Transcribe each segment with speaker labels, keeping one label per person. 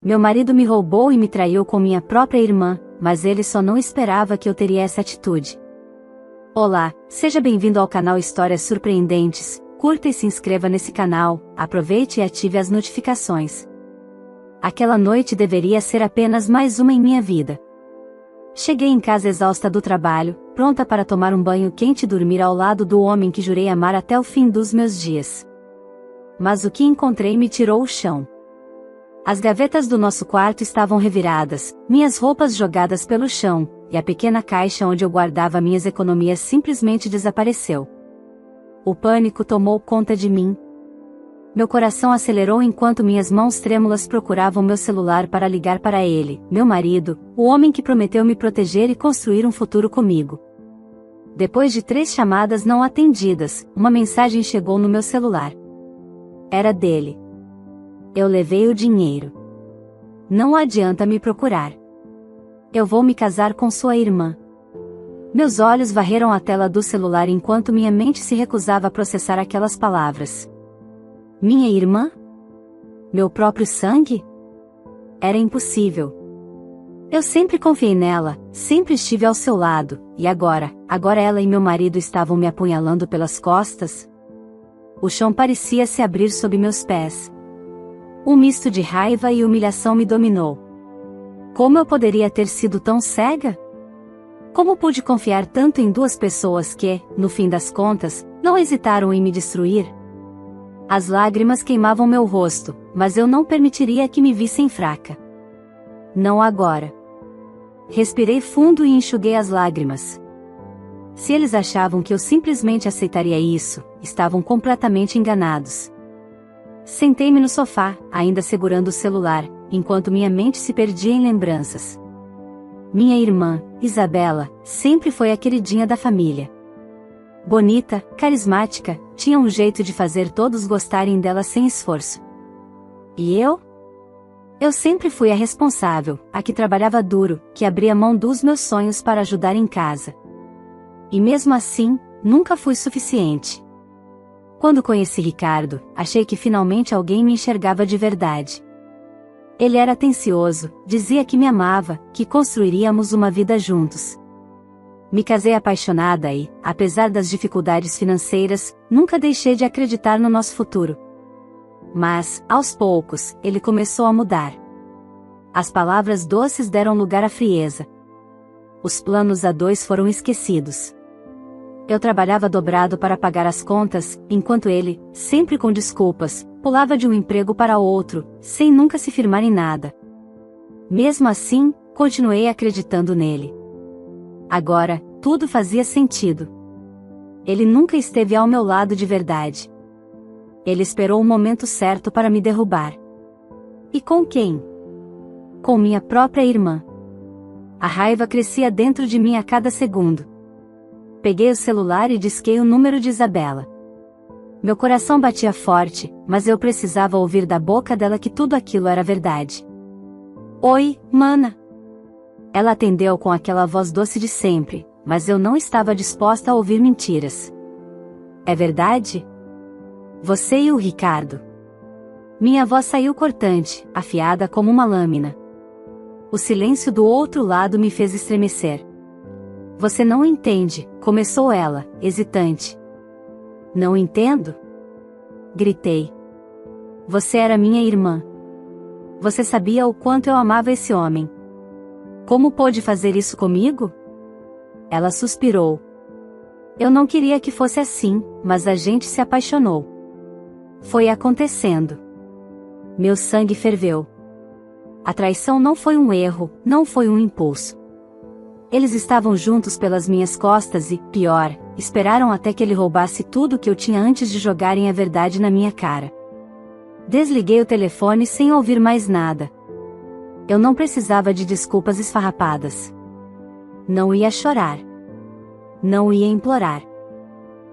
Speaker 1: Meu marido me roubou e me traiu com minha própria irmã, mas ele só não esperava que eu teria essa atitude. Olá, seja bem-vindo ao canal Histórias Surpreendentes. Curta e se inscreva nesse canal, aproveite e ative as notificações. Aquela noite deveria ser apenas mais uma em minha vida. Cheguei em casa exausta do trabalho, pronta para tomar um banho quente e dormir ao lado do homem que jurei amar até o fim dos meus dias. Mas o que encontrei me tirou o chão. As gavetas do nosso quarto estavam reviradas, minhas roupas jogadas pelo chão, e a pequena caixa onde eu guardava minhas economias simplesmente desapareceu. O pânico tomou conta de mim. Meu coração acelerou enquanto minhas mãos trêmulas procuravam meu celular para ligar para ele, meu marido, o homem que prometeu me proteger e construir um futuro comigo. Depois de 3 chamadas não atendidas, uma mensagem chegou no meu celular. Era dele. Eu levei o dinheiro. Não adianta me procurar. Eu vou me casar com sua irmã. Meus olhos varreram a tela do celular enquanto minha mente se recusava a processar aquelas palavras. Minha irmã? Meu próprio sangue? Era impossível. Eu sempre confiei nela, sempre estive ao seu lado, e agora ela e meu marido estavam me apunhalando pelas costas? O chão parecia se abrir sob meus pés. Um misto de raiva e humilhação me dominou. Como eu poderia ter sido tão cega? Como pude confiar tanto em 2 pessoas que, no fim das contas, não hesitaram em me destruir? As lágrimas queimavam meu rosto, mas eu não permitiria que me vissem fraca. Não agora. Respirei fundo e enxuguei as lágrimas. Se eles achavam que eu simplesmente aceitaria isso, estavam completamente enganados. Sentei-me no sofá, ainda segurando o celular, enquanto minha mente se perdia em lembranças. Minha irmã, Isabela, sempre foi a queridinha da família. Bonita, carismática, tinha um jeito de fazer todos gostarem dela sem esforço. E eu? Eu sempre fui a responsável, a que trabalhava duro, que abria mão dos meus sonhos para ajudar em casa. E mesmo assim, nunca fui suficiente. Quando conheci Ricardo, achei que finalmente alguém me enxergava de verdade. Ele era atencioso, dizia que me amava, que construiríamos uma vida juntos. Me casei apaixonada e, apesar das dificuldades financeiras, nunca deixei de acreditar no nosso futuro. Mas, aos poucos, ele começou a mudar. As palavras doces deram lugar à frieza. Os planos a 2 foram esquecidos. Eu trabalhava dobrado para pagar as contas, enquanto ele, sempre com desculpas, pulava de um emprego para outro, sem nunca se firmar em nada. Mesmo assim, continuei acreditando nele. Agora, tudo fazia sentido. Ele nunca esteve ao meu lado de verdade. Ele esperou o momento certo para me derrubar. E com quem? Com minha própria irmã. A raiva crescia dentro de mim a cada segundo. Peguei o celular e disquei o número de Isabela. Meu coração batia forte, mas eu precisava ouvir da boca dela que tudo aquilo era verdade. Oi, mana. Ela atendeu com aquela voz doce de sempre, mas eu não estava disposta a ouvir mentiras. É verdade? Você e o Ricardo. Minha voz saiu cortante, afiada como uma lâmina. O silêncio do outro lado me fez estremecer. Você não entende, começou ela, hesitante. Não entendo? Gritei. Você era minha irmã. Você sabia o quanto eu amava esse homem. Como pôde fazer isso comigo? Ela suspirou. Eu não queria que fosse assim, mas a gente se apaixonou. Foi acontecendo. Meu sangue ferveu. A traição não foi um erro, não foi um impulso. Eles estavam juntos pelas minhas costas e, pior, esperaram até que ele roubasse tudo que eu tinha antes de jogarem a verdade na minha cara. Desliguei o telefone sem ouvir mais nada. Eu não precisava de desculpas esfarrapadas. Não ia chorar. Não ia implorar.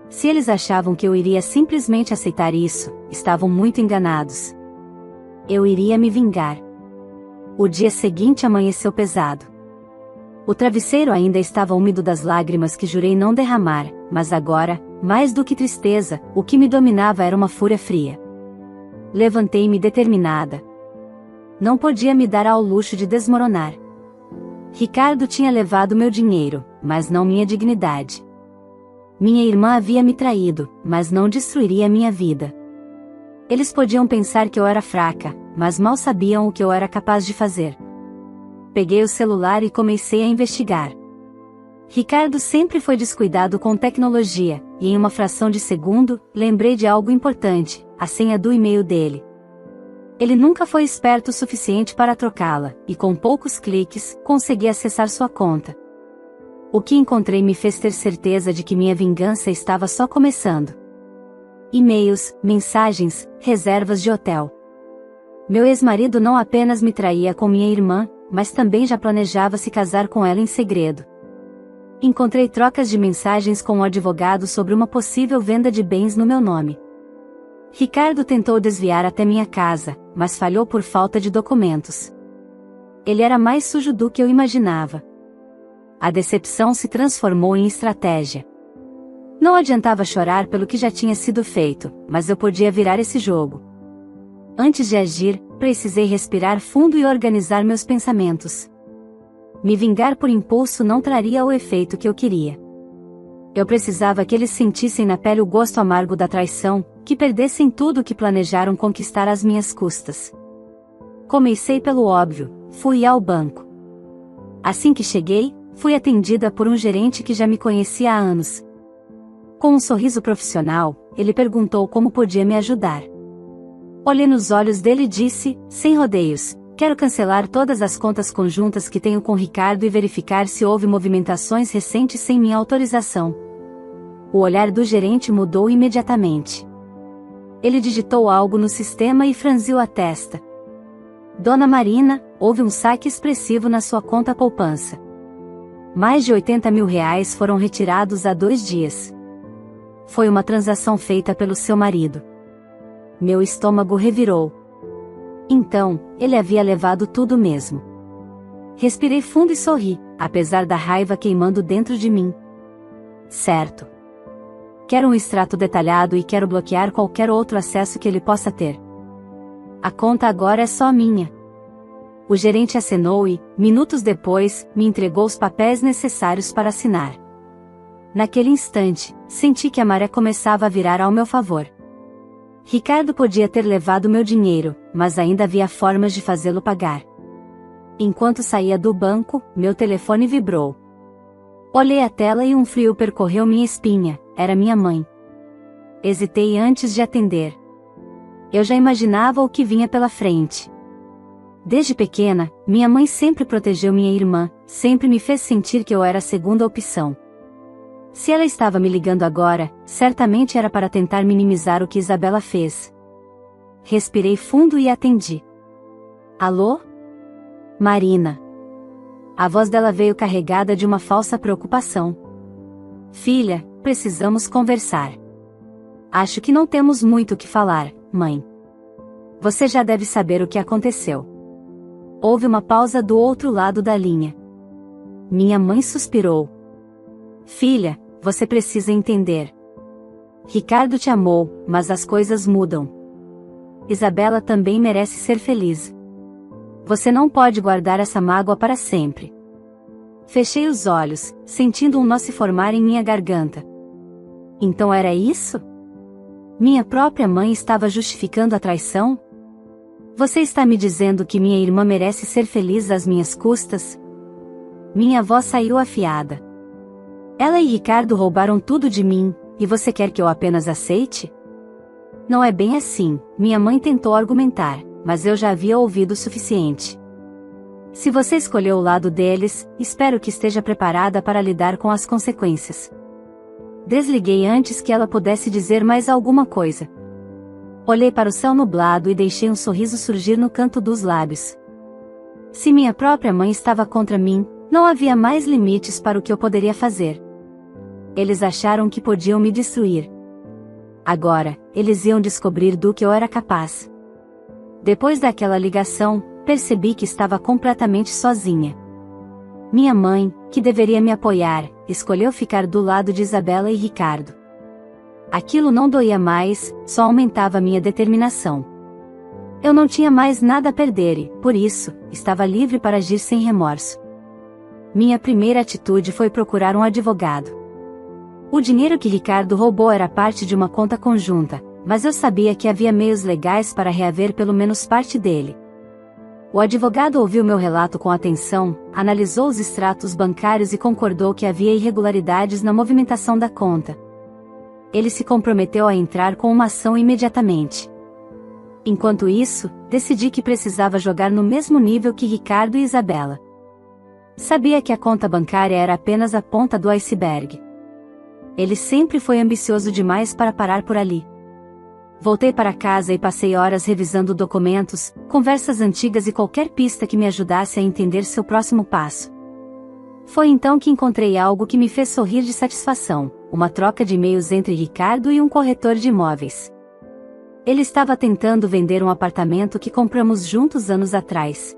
Speaker 1: Se eles achavam que eu iria simplesmente aceitar isso, estavam muito enganados. Eu iria me vingar. O dia seguinte amanheceu pesado. O travesseiro ainda estava úmido das lágrimas que jurei não derramar, mas agora, mais do que tristeza, o que me dominava era uma fúria fria. Levantei-me determinada. não podia me dar ao luxo de desmoronar. Ricardo tinha levado meu dinheiro, mas não minha dignidade. Minha irmã havia me traído, mas não destruiria minha vida. Eles podiam pensar que eu era fraca, mas mal sabiam o que eu era capaz de fazer. Peguei o celular e comecei a investigar. Ricardo sempre foi descuidado com tecnologia, e em uma fração de segundo, lembrei de algo importante: a senha do e-mail dele. Ele nunca foi esperto o suficiente para trocá-la, e com poucos cliques, consegui acessar sua conta. O que encontrei me fez ter certeza de que minha vingança estava só começando. E-mails, mensagens, reservas de hotel. Meu ex-marido não apenas me traía com minha irmã, mas também já planejava se casar com ela em segredo. Encontrei trocas de mensagens com um advogado sobre uma possível venda de bens no meu nome. Ricardo tentou desviar até minha casa, mas falhou por falta de documentos. Ele era mais sujo do que eu imaginava. A decepção se transformou em estratégia. Não adiantava chorar pelo que já tinha sido feito, mas eu podia virar esse jogo. Antes de agir, precisei respirar fundo e organizar meus pensamentos. Me vingar por impulso não traria o efeito que eu queria. Eu precisava que eles sentissem na pele o gosto amargo da traição, que perdessem tudo o que planejaram conquistar às minhas custas. Comecei pelo óbvio, fui ao banco. Assim que cheguei, fui atendida por um gerente que já me conhecia há anos. Com um sorriso profissional, ele perguntou como podia me ajudar. Olhei nos olhos dele e disse, sem rodeios: quero cancelar todas as contas conjuntas que tenho com Ricardo e verificar se houve movimentações recentes sem minha autorização. O olhar do gerente mudou imediatamente. Ele digitou algo no sistema e franziu a testa. Dona Marina, houve um saque expressivo na sua conta poupança. Mais de 80 mil reais foram retirados há 2 dias. Foi uma transação feita pelo seu marido. Meu estômago revirou. Então, ele havia levado tudo mesmo. Respirei fundo e sorri, apesar da raiva queimando dentro de mim. Certo. Quero um extrato detalhado e quero bloquear qualquer outro acesso que ele possa ter. A conta agora é só minha. O gerente acenou e, minutos depois, me entregou os papéis necessários para assinar. Naquele instante, senti que a maré começava a virar ao meu favor. Ricardo podia ter levado meu dinheiro, mas ainda havia formas de fazê-lo pagar. Enquanto saía do banco, meu telefone vibrou. Olhei a tela e um frio percorreu minha espinha. Era minha mãe. Hesitei antes de atender. Eu já imaginava o que vinha pela frente. Desde pequena, minha mãe sempre protegeu minha irmã, sempre me fez sentir que eu era a segunda opção. Se ela estava me ligando agora, certamente era para tentar minimizar o que Isabela fez. Respirei fundo e atendi. Alô? Marina. A voz dela veio carregada de uma falsa preocupação. Filha, precisamos conversar. Acho que não temos muito o que falar, mãe. Você já deve saber o que aconteceu. Houve uma pausa do outro lado da linha. Minha mãe suspirou. Filha, você precisa entender. Ricardo te amou, mas as coisas mudam. Isabela também merece ser feliz. Você não pode guardar essa mágoa para sempre. Fechei os olhos, sentindo um nó se formar em minha garganta. Então era isso? Minha própria mãe estava justificando a traição? Você está me dizendo que minha irmã merece ser feliz às minhas custas? Minha voz saiu afiada. Ela e Ricardo roubaram tudo de mim, e você quer que eu apenas aceite? Não é bem assim, minha mãe tentou argumentar, mas eu já havia ouvido o suficiente. Se você escolheu o lado deles, espero que esteja preparada para lidar com as consequências. Desliguei antes que ela pudesse dizer mais alguma coisa. Olhei para o céu nublado e deixei um sorriso surgir no canto dos lábios. Se minha própria mãe estava contra mim, não havia mais limites para o que eu poderia fazer. Eles acharam que podiam me destruir. Agora, eles iam descobrir do que eu era capaz. Depois daquela ligação, percebi que estava completamente sozinha. Minha mãe, que deveria me apoiar, escolheu ficar do lado de Isabela e Ricardo. Aquilo não doía mais, só aumentava minha determinação. Eu não tinha mais nada a perder e, por isso, estava livre para agir sem remorso. Minha primeira atitude foi procurar um advogado. O dinheiro que Ricardo roubou era parte de uma conta conjunta, mas eu sabia que havia meios legais para reaver pelo menos parte dele. O advogado ouviu meu relato com atenção, analisou os extratos bancários e concordou que havia irregularidades na movimentação da conta. Ele se comprometeu a entrar com uma ação imediatamente. Enquanto isso, decidi que precisava jogar no mesmo nível que Ricardo e Isabela. Sabia que a conta bancária era apenas a ponta do iceberg. Ele sempre foi ambicioso demais para parar por ali. Voltei para casa e passei horas revisando documentos, conversas antigas e qualquer pista que me ajudasse a entender seu próximo passo. Foi então que encontrei algo que me fez sorrir de satisfação, uma troca de e-mails entre Ricardo e um corretor de imóveis. Ele estava tentando vender um apartamento que compramos juntos anos atrás.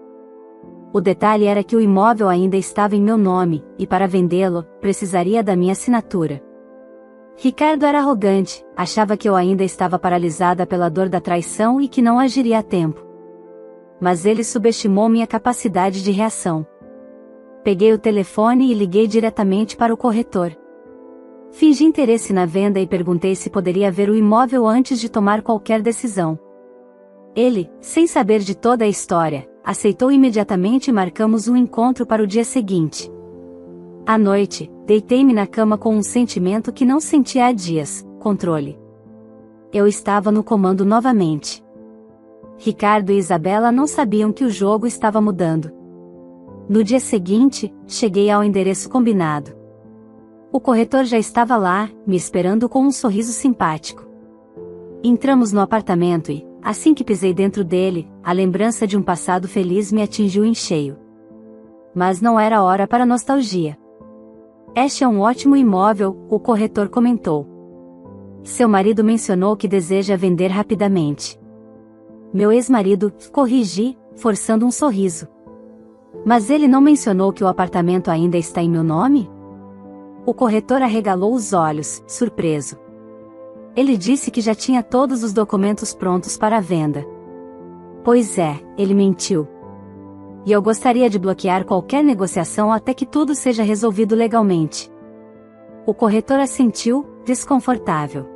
Speaker 1: O detalhe era que o imóvel ainda estava em meu nome, e para vendê-lo, precisaria da minha assinatura. Ricardo era arrogante, achava que eu ainda estava paralisada pela dor da traição e que não agiria a tempo. Mas ele subestimou minha capacidade de reação. Peguei o telefone e liguei diretamente para o corretor. Fingi interesse na venda e perguntei se poderia ver o imóvel antes de tomar qualquer decisão. Ele, sem saber de toda a história, aceitou imediatamente e marcamos um encontro para o dia seguinte. À noite, deitei-me na cama com um sentimento que não sentia há dias: controle. Eu estava no comando novamente. Ricardo e Isabela não sabiam que o jogo estava mudando. No dia seguinte, cheguei ao endereço combinado. O corretor já estava lá, me esperando com um sorriso simpático. Entramos no apartamento e, assim que pisei dentro dele, a lembrança de um passado feliz me atingiu em cheio. Mas não era hora para nostalgia. Este é um ótimo imóvel, o corretor comentou. Seu marido mencionou que deseja vender rapidamente. Meu ex-marido, corrigi, forçando um sorriso. Mas ele não mencionou que o apartamento ainda está em meu nome? O corretor arregalou os olhos, surpreso. Ele disse que já tinha todos os documentos prontos para a venda. Pois é, ele mentiu. E eu gostaria de bloquear qualquer negociação até que tudo seja resolvido legalmente. O corretor assentiu, desconfortável.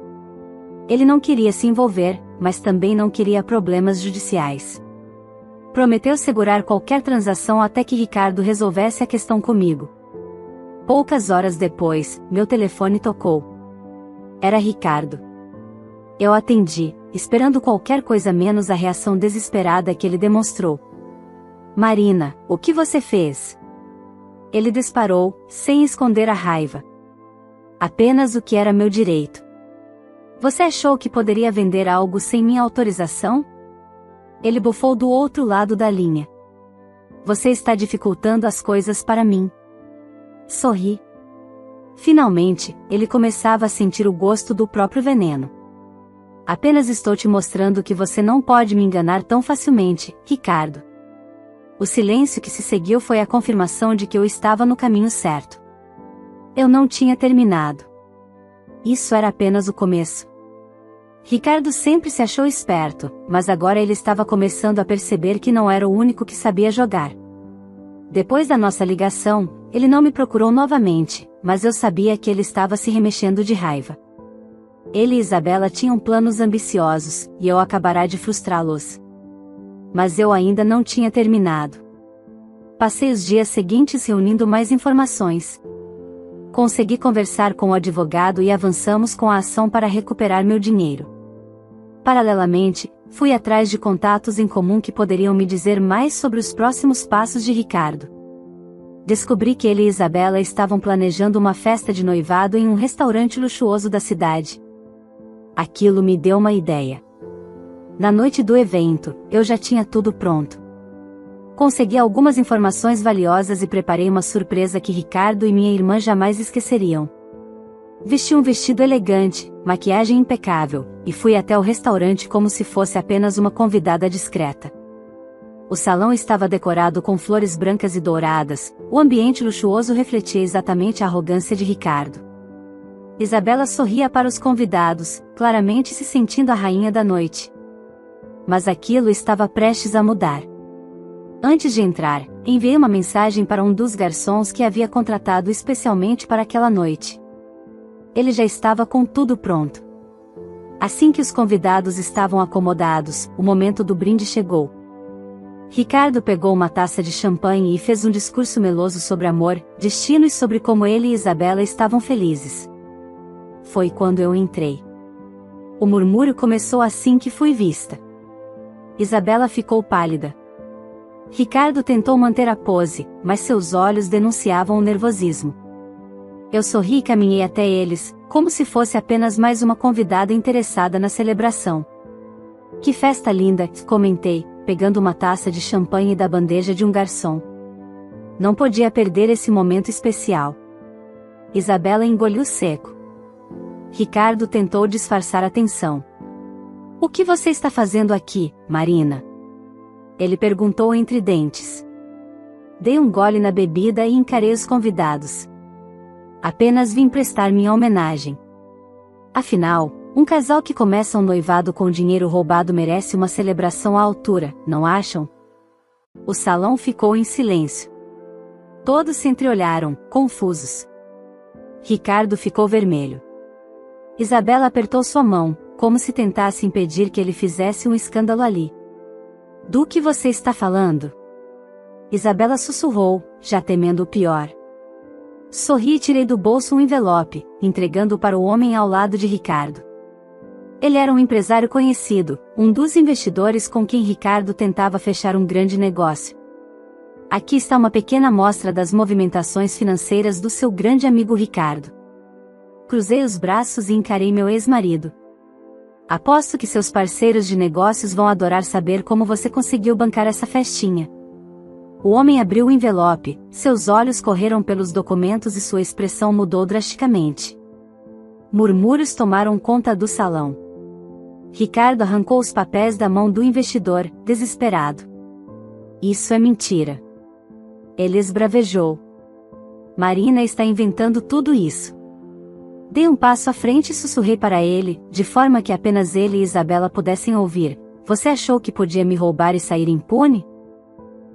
Speaker 1: Ele não queria se envolver, mas também não queria problemas judiciais. Prometeu segurar qualquer transação até que Ricardo resolvesse a questão comigo. Poucas horas depois, meu telefone tocou. Era Ricardo. Eu atendi, esperando qualquer coisa menos a reação desesperada que ele demonstrou. Marina, o que você fez? Ele disparou, sem esconder a raiva. Apenas o que era meu direito. Você achou que poderia vender algo sem minha autorização? Ele bufou do outro lado da linha. Você está dificultando as coisas para mim. Sorri. Finalmente, ele começava a sentir o gosto do próprio veneno. Apenas estou te mostrando que você não pode me enganar tão facilmente, Ricardo. O silêncio que se seguiu foi a confirmação de que eu estava no caminho certo. Eu não tinha terminado. Isso era apenas o começo. Ricardo sempre se achou esperto, mas agora ele estava começando a perceber que não era o único que sabia jogar. Depois da nossa ligação, ele não me procurou novamente, mas eu sabia que ele estava se remexendo de raiva. Ele e Isabela tinham planos ambiciosos, e eu acabará de frustrá-los. Mas eu ainda não tinha terminado. Passei os dias seguintes reunindo mais informações. Consegui conversar com o advogado e avançamos com a ação para recuperar meu dinheiro. Paralelamente, fui atrás de contatos em comum que poderiam me dizer mais sobre os próximos passos de Ricardo. Descobri que ele e Isabela estavam planejando uma festa de noivado em um restaurante luxuoso da cidade. Aquilo me deu uma ideia. Na noite do evento, eu já tinha tudo pronto. Consegui algumas informações valiosas e preparei uma surpresa que Ricardo e minha irmã jamais esqueceriam. Vesti um vestido elegante, maquiagem impecável, e fui até o restaurante como se fosse apenas uma convidada discreta. O salão estava decorado com flores brancas e douradas, o ambiente luxuoso refletia exatamente a arrogância de Ricardo. Isabela sorria para os convidados, claramente se sentindo a rainha da noite. Mas aquilo estava prestes a mudar. Antes de entrar, enviei uma mensagem para um dos garçons que havia contratado especialmente para aquela noite. Ele já estava com tudo pronto. Assim que os convidados estavam acomodados, o momento do brinde chegou. Ricardo pegou uma taça de champanhe e fez um discurso meloso sobre amor, destino e sobre como ele e Isabela estavam felizes. Foi quando eu entrei. O murmúrio começou assim que fui vista. Isabela ficou pálida. Ricardo tentou manter a pose, mas seus olhos denunciavam o nervosismo. Eu sorri e caminhei até eles, como se fosse apenas mais uma convidada interessada na celebração. Que festa linda, comentei, pegando uma taça de champanhe da bandeja de um garçom. Não podia perder esse momento especial. Isabela engoliu seco. Ricardo tentou disfarçar a tensão. O que você está fazendo aqui, Marina? Ele perguntou entre dentes. Dei um gole na bebida e encarei os convidados. Apenas vim prestar minha homenagem. Afinal, um casal que começa um noivado com dinheiro roubado merece uma celebração à altura, não acham? O salão ficou em silêncio. Todos se entreolharam, confusos. Ricardo ficou vermelho. Isabela apertou sua mão, como se tentasse impedir que ele fizesse um escândalo ali. Do que você está falando? Isabela sussurrou, já temendo o pior. Sorri e tirei do bolso um envelope, entregando-o para o homem ao lado de Ricardo. Ele era um empresário conhecido, um dos investidores com quem Ricardo tentava fechar um grande negócio. Aqui está uma pequena amostra das movimentações financeiras do seu grande amigo Ricardo. Cruzei os braços e encarei meu ex-marido. Aposto que seus parceiros de negócios vão adorar saber como você conseguiu bancar essa festinha. O homem abriu o envelope, seus olhos correram pelos documentos e sua expressão mudou drasticamente. Murmúrios tomaram conta do salão. Ricardo arrancou os papéis da mão do investidor, desesperado. Isso é mentira. Ele esbravejou. Marina está inventando tudo isso. Dei um passo à frente e sussurrei para ele, de forma que apenas ele e Isabela pudessem ouvir. Você achou que podia me roubar e sair impune?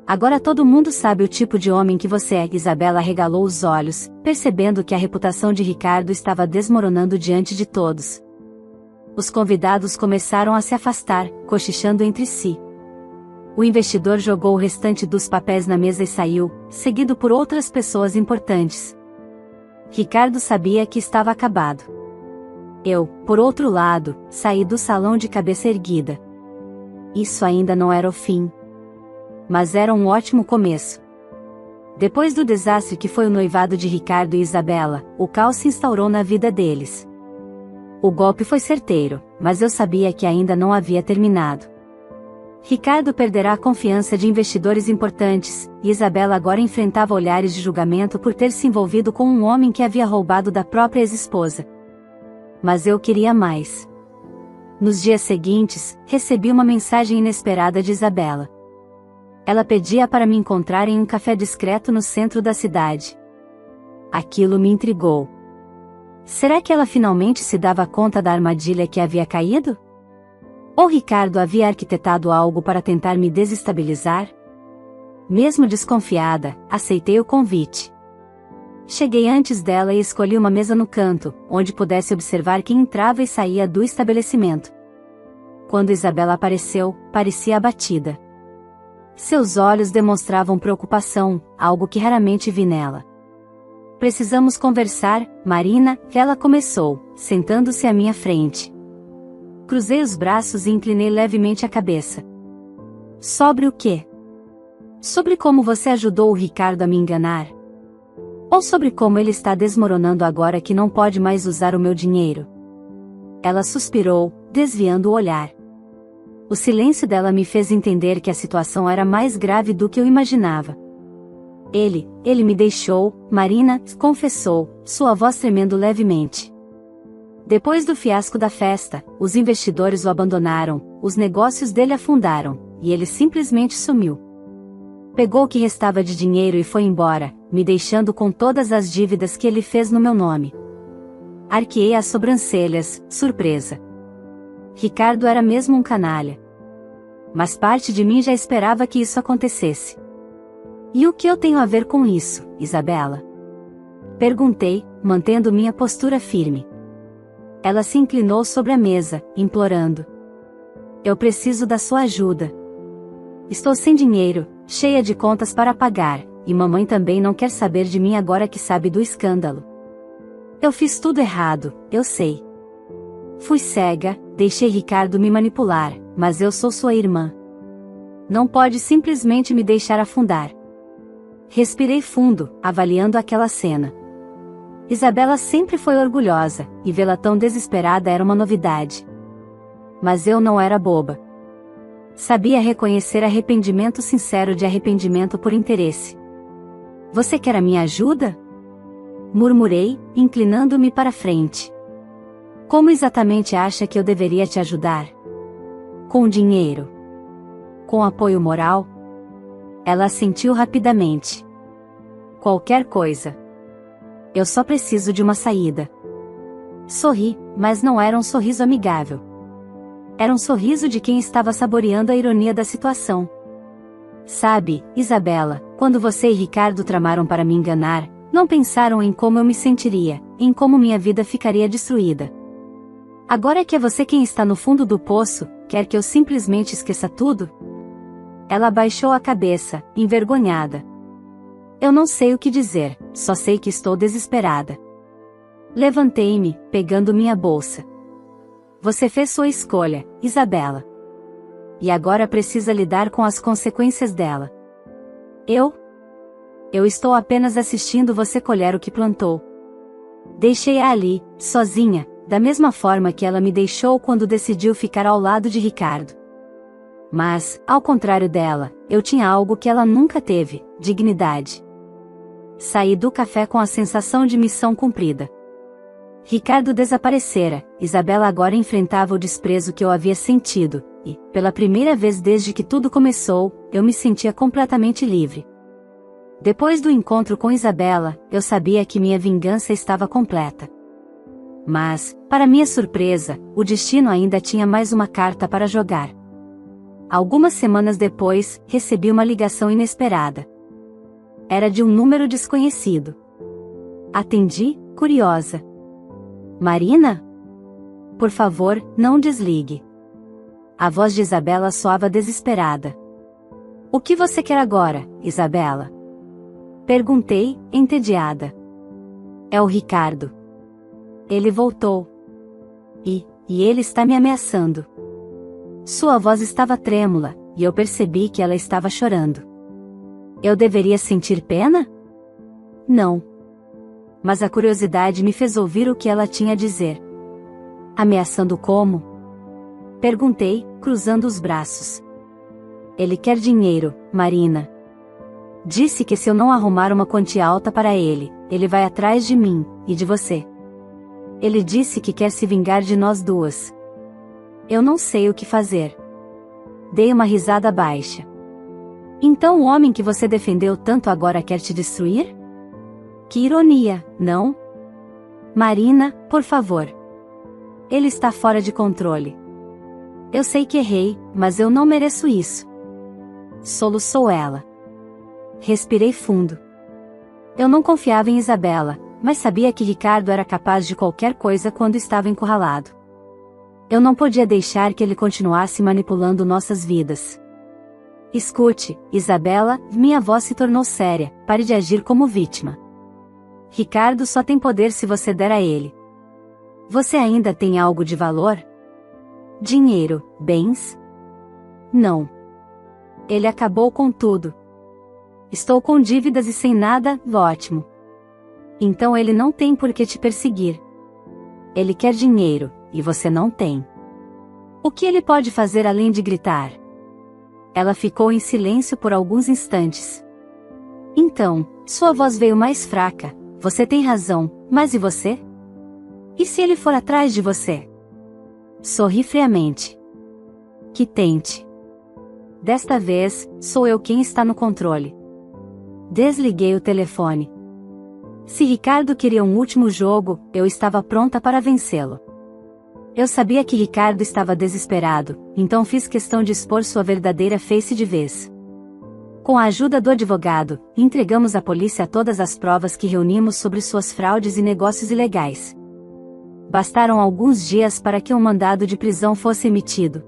Speaker 1: Agora todo mundo sabe o tipo de homem que você é. Isabela arregalou os olhos, percebendo que a reputação de Ricardo estava desmoronando diante de todos. Os convidados começaram a se afastar, cochichando entre si. O investidor jogou o restante dos papéis na mesa e saiu, seguido por outras pessoas importantes. Ricardo sabia que estava acabado. Eu, por outro lado, saí do salão de cabeça erguida. Isso ainda não era o fim. Mas era um ótimo começo. Depois do desastre que foi o noivado de Ricardo e Isabela, o caos se instaurou na vida deles. O golpe foi certeiro, mas eu sabia que ainda não havia terminado. Ricardo perderá a confiança de investidores importantes, e Isabela agora enfrentava olhares de julgamento por ter se envolvido com um homem que havia roubado da própria ex-esposa. Mas eu queria mais. Nos dias seguintes, recebi uma mensagem inesperada de Isabela. Ela pedia para me encontrar em um café discreto no centro da cidade. Aquilo me intrigou. Será que ela finalmente se dava conta da armadilha que havia caído? Ou Ricardo havia arquitetado algo para tentar me desestabilizar? Mesmo desconfiada, aceitei o convite. Cheguei antes dela e escolhi uma mesa no canto, onde pudesse observar quem entrava e saía do estabelecimento. Quando Isabela apareceu, parecia abatida. Seus olhos demonstravam preocupação, algo que raramente vi nela. Precisamos conversar, Marina, ela começou, sentando-se à minha frente. Cruzei os braços e inclinei levemente a cabeça. Sobre o quê? Sobre como você ajudou o Ricardo a me enganar? Ou sobre como ele está desmoronando agora que não pode mais usar o meu dinheiro? Ela suspirou, desviando o olhar. O silêncio dela me fez entender que a situação era mais grave do que eu imaginava. Ele me deixou, Marina, confessou, sua voz tremendo levemente. Depois do fiasco da festa, os investidores o abandonaram, os negócios dele afundaram, e ele simplesmente sumiu. Pegou o que restava de dinheiro e foi embora, me deixando com todas as dívidas que ele fez no meu nome. Arqueei as sobrancelhas, surpresa. Ricardo era mesmo um canalha. mas parte de mim já esperava que isso acontecesse. E o que eu tenho a ver com isso, Isabela? Perguntei, mantendo minha postura firme. Ela se inclinou sobre a mesa, implorando. Eu preciso da sua ajuda. Estou sem dinheiro, cheia de contas para pagar, e mamãe também não quer saber de mim agora que sabe do escândalo. Eu fiz tudo errado, eu sei. Fui cega, deixei Ricardo me manipular, mas eu sou sua irmã. Não pode simplesmente me deixar afundar. Respirei fundo, avaliando aquela cena. Isabela sempre foi orgulhosa, e vê-la tão desesperada era uma novidade. Mas eu não era boba. Sabia reconhecer arrependimento sincero de arrependimento por interesse. Você quer a minha ajuda? Murmurei, inclinando-me para frente. Como exatamente acha que eu deveria te ajudar? Com dinheiro? Com apoio moral? Ela assentiu rapidamente. Qualquer coisa. Eu só preciso de uma saída. Sorri, mas não era um sorriso amigável. Era um sorriso de quem estava saboreando a ironia da situação. Sabe, Isabela, quando você e Ricardo tramaram para me enganar, não pensaram em como eu me sentiria, em como minha vida ficaria destruída. Agora que é você quem está no fundo do poço, quer que eu simplesmente esqueça tudo? Ela baixou a cabeça, envergonhada. Eu não sei o que dizer, só sei que estou desesperada. Levantei-me, pegando minha bolsa. Você fez sua escolha, Isabela. E agora precisa lidar com as consequências dela. Eu estou apenas assistindo você colher o que plantou. Deixei-a ali, sozinha, da mesma forma que ela me deixou quando decidiu ficar ao lado de Ricardo. Mas, ao contrário dela, eu tinha algo que ela nunca teve, dignidade. Saí do café com a sensação de missão cumprida. Ricardo desaparecera, Isabela agora enfrentava o desprezo que eu havia sentido, e, pela primeira vez desde que tudo começou, eu me sentia completamente livre. Depois do encontro com Isabela, eu sabia que minha vingança estava completa. Mas, para minha surpresa, o destino ainda tinha mais uma carta para jogar. Algumas semanas depois, recebi uma ligação inesperada. Era de um número desconhecido. Atendi, curiosa. Marina? Por favor, não desligue. A voz de Isabela soava desesperada. O que você quer agora, Isabela? Perguntei, entediada. É o Ricardo. Ele voltou. E ele está me ameaçando. Sua voz estava trêmula, e eu percebi que ela estava chorando. Eu deveria sentir pena? Não. Mas a curiosidade me fez ouvir o que ela tinha a dizer. Ameaçando como? Perguntei, cruzando os braços. Ele quer dinheiro, Marina. Disse que se eu não arrumar uma quantia alta para ele, ele vai atrás de mim, e de você. Ele disse que quer se vingar de nós duas. Eu não sei o que fazer. Dei uma risada baixa. Então o homem que você defendeu tanto agora quer te destruir? Que ironia, não? Marina, por favor. Ele está fora de controle. Eu sei que errei, mas eu não mereço isso. Soluçou ela. Respirei fundo. Eu não confiava em Isabela, mas sabia que Ricardo era capaz de qualquer coisa quando estava encurralado. Eu não podia deixar que ele continuasse manipulando nossas vidas. Escute, Isabela, minha voz se tornou séria, pare de agir como vítima. Ricardo só tem poder se você der a ele. Você ainda tem algo de valor? Dinheiro, bens? Não. Ele acabou com tudo. Estou com dívidas e sem nada, ótimo. Então ele não tem por que te perseguir. Ele quer dinheiro, e você não tem. O que ele pode fazer além de gritar? Ela ficou em silêncio por alguns instantes. Então, sua voz veio mais fraca. Você tem razão, mas e você? E se ele for atrás de você? Sorri friamente. Que tente. Desta vez, sou eu quem está no controle. Desliguei o telefone. Se Ricardo queria um último jogo, eu estava pronta para vencê-lo. Eu sabia que Ricardo estava desesperado, então fiz questão de expor sua verdadeira face de vez. Com a ajuda do advogado, entregamos à polícia todas as provas que reunimos sobre suas fraudes e negócios ilegais. Bastaram alguns dias para que um mandado de prisão fosse emitido.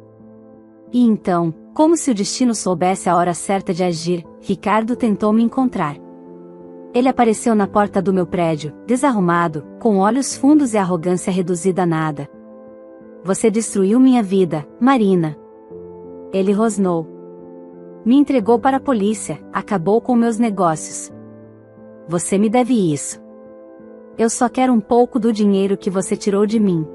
Speaker 1: E então, como se o destino soubesse a hora certa de agir, Ricardo tentou me encontrar. Ele apareceu na porta do meu prédio, desarrumado, com olhos fundos e arrogância reduzida a nada. Você destruiu minha vida, Marina. Ele rosnou. Me entregou para a polícia, acabou com meus negócios. Você me deve isso. Eu só quero um pouco do dinheiro que você tirou de mim.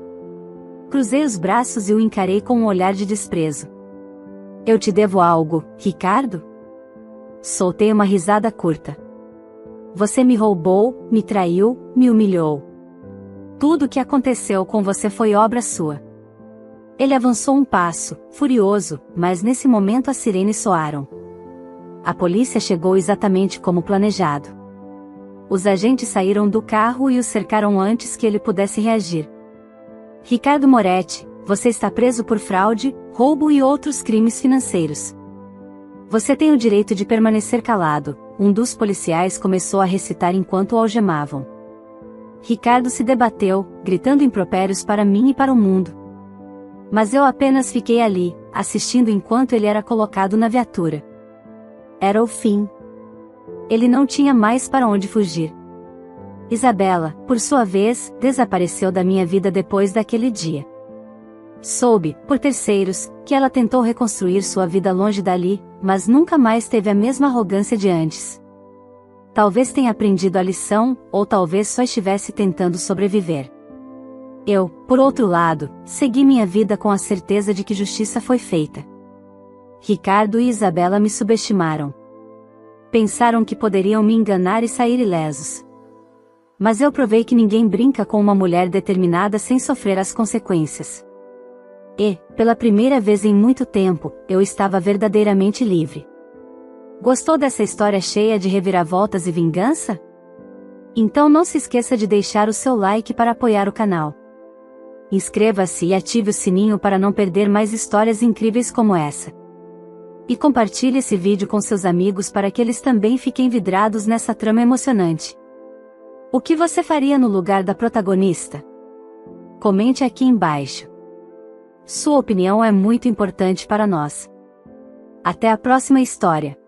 Speaker 1: Cruzei os braços e o encarei com um olhar de desprezo. Eu te devo algo, Ricardo? Soltei uma risada curta. Você me roubou, me traiu, me humilhou. Tudo o que aconteceu com você foi obra sua. Ele avançou um passo, furioso, mas nesse momento as sirenes soaram. A polícia chegou exatamente como planejado. Os agentes saíram do carro e o cercaram antes que ele pudesse reagir. Ricardo Moretti, você está preso por fraude, roubo e outros crimes financeiros. Você tem o direito de permanecer calado, um dos policiais começou a recitar enquanto o algemavam. Ricardo se debateu, gritando impropérios para mim e para o mundo. Mas eu apenas fiquei ali, assistindo enquanto ele era colocado na viatura. Era o fim. Ele não tinha mais para onde fugir. Isabela, por sua vez, desapareceu da minha vida depois daquele dia. Soube, por terceiros, que ela tentou reconstruir sua vida longe dali, mas nunca mais teve a mesma arrogância de antes. Talvez tenha aprendido a lição, ou talvez só estivesse tentando sobreviver. Eu, por outro lado, segui minha vida com a certeza de que justiça foi feita. Ricardo e Isabela me subestimaram. Pensaram que poderiam me enganar e sair ilesos. Mas eu provei que ninguém brinca com uma mulher determinada sem sofrer as consequências. E, pela primeira vez em muito tempo, eu estava verdadeiramente livre. Gostou dessa história cheia de reviravoltas e vingança? Então não se esqueça de deixar o seu like para apoiar o canal. Inscreva-se e ative o sininho para não perder mais histórias incríveis como essa. E compartilhe esse vídeo com seus amigos para que eles também fiquem vidrados nessa trama emocionante. O que você faria no lugar da protagonista? Comente aqui embaixo. Sua opinião é muito importante para nós. Até a próxima história.